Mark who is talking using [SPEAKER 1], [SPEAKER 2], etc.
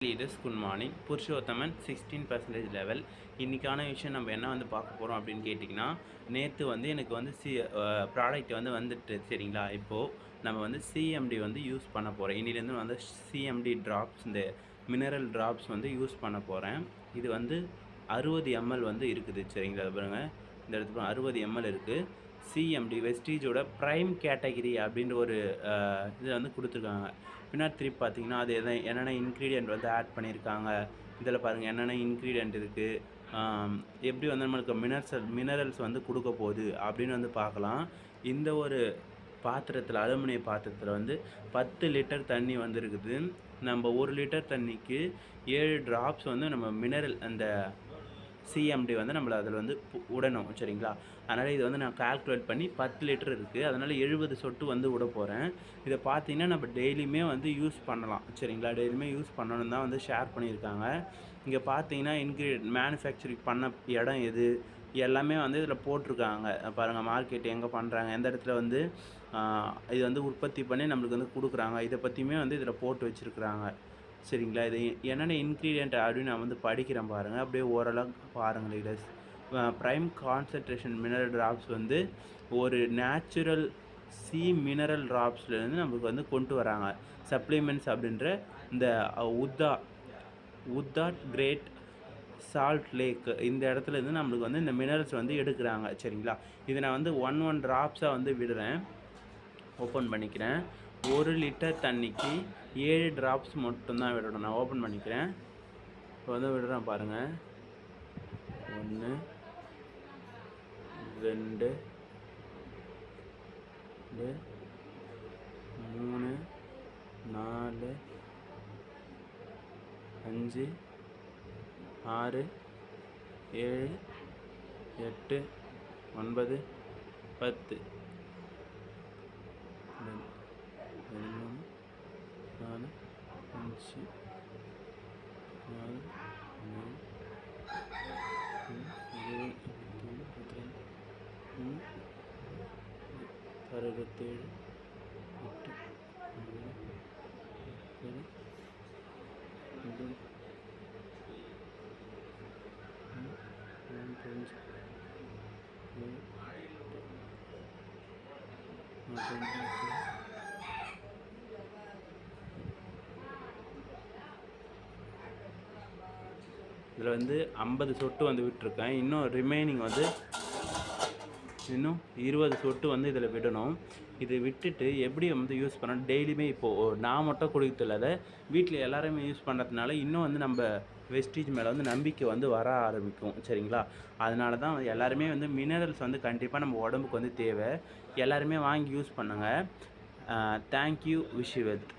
[SPEAKER 1] Leaders good morning. Purushothaman 16% level. இன்றைக்கான விஷயம் நம்ம என்ன வந்து பார்க்க போகிறோம் அப்படின்னு கேட்டிங்கன்னா, நேற்று வந்து எனக்கு வந்து ப்ராடக்ட் வந்து வந்துட்டு சரிங்களா. இப்போது நம்ம வந்து சிஎம்டி வந்து யூஸ் பண்ண போகிறேன். இன்னிலேருந்து வந்து சிஎம்டி ட்ராப்ஸ், இந்த மினரல் ட்ராப்ஸ் வந்து யூஸ் பண்ண போகிறேன். இது வந்து 60 ml வந்து இருக்குது சரிங்களா. பாருங்கள், இந்த இடத்துல 60 ml இருக்குது. சிஎம்டி வெஸ்டீஜோட ப்ரைம் கேட்டகிரி அப்படின்ற ஒரு இதை வந்து கொடுத்துருக்காங்க. பின்னாடி திருப்பி பார்த்தீங்கன்னா அது என்னென்ன இன்க்ரீடியன்ட் வந்து ஆட் பண்ணியிருக்காங்க, இதில் பாருங்கள் என்னென்ன இன்க்ரீடியன்ட் இருக்குது, எப்படி வந்து நம்மளுக்கு மினரல்ஸ் வந்து கொடுக்க போகுது அப்படின்னு வந்து பார்க்கலாம். இந்த ஒரு பாத்திரத்தில், அலுமினிய பாத்திரத்தில் வந்து 10 லிட்டர் தண்ணி வந்து இருக்குது. நம்ம 1 லிட்டர் தண்ணிக்கு 7 ட்ராப்ஸ் வந்து நம்ம மினரல் அந்த சிஎம்டி வந்து நம்மளை அதில் வந்து விடணும் சரிங்களா. அதனால் இது வந்து நான் கால்குலேட் பண்ணி 10 லிட்டர் இருக்குது, அதனால் 70 சொட்டு வந்து விட போகிறேன். இதை பார்த்தீங்கன்னா நம்ம டெய்லியுமே வந்து யூஸ் பண்ணலாம் சரிங்களா. டெய்லியுமே யூஸ் பண்ணணும் தான் வந்து ஷேர் பண்ணியிருக்காங்க. இங்கே பார்த்தீங்கன்னா மேனுஃபேக்சரிங் பண்ண இடம் எது எல்லாமே வந்து இதில் போட்டிருக்காங்க பாருங்கள். மார்க்கெட் எங்கே பண்ணுறாங்க, எந்த இடத்துல வந்து இது வந்து உற்பத்தி பண்ணி நம்மளுக்கு வந்து கொடுக்குறாங்க, இதை பற்றியுமே வந்து இதில் போட்டு வச்சுருக்குறாங்க சரிங்களா. இது என்னென்ன இன்க்ரீடியன்ட் அப்படின்னு நான் வந்து படிக்கிறேன் பாருங்கள். அப்படியே ஓரளவுக்கு பாருங்கள் leaders. Prime concentration mineral drops வந்து ஒரு நேச்சுரல் மினரல் ட்ராப்ஸ்லேருந்து நம்மளுக்கு வந்து கொண்டு வராங்க. சப்ளிமெண்ட்ஸ் அப்படின்ற இந்த உத்தா கிரேட் சால்ட் லேக் இந்த இடத்துலேருந்து நம்மளுக்கு வந்து இந்த மினரல்ஸ் வந்து எடுக்கிறாங்க சரிங்களா. இதை நான் வந்து 1 ட்ராப்ஸாக வந்து விடுறேன். ஓப்பன் பண்ணிக்கிறேன். 1 லிட்டர் தண்ணிக்கு 7 ட்ராப்ஸ் மட்டும்தான் விடணும். நான் ஓப்பன் பண்ணிக்கிறேன். இப்போ வந்து விடுறேன் பாருங்கள். 1 2 3 4 5 6 7 8 9 10 11 4 5 6 67 இதில் வந்து 50 சொட்டு வந்து விட்டுருக்கேன். இன்னும் ரிமைனிங் வந்து இன்னும் 20 சொட்டு வந்து இதில் விடணும். இது விட்டுட்டு எப்படி வந்து யூஸ் பண்ணணும், டெய்லியுமே இப்போது நான் மட்டும் குடிக்கிறதில்ல, அதை வீட்டில் எல்லாருமே யூஸ் பண்ணுறதுனால இன்னும் வந்து நம்ம வெஸ்டீஜ் மேலே வந்து நம்பிக்கை வந்து வர ஆரம்பிக்கும் சரிங்களா. அதனால தான் எல்லாருமே வந்து மினரல்ஸ் வந்து கண்டிப்பாக நம்ம உடம்புக்கு வந்து தேவை. எல்லாருமே வாங்கி யூஸ் பண்ணுங்கள். தேங்க்யூ. Wish you wealth.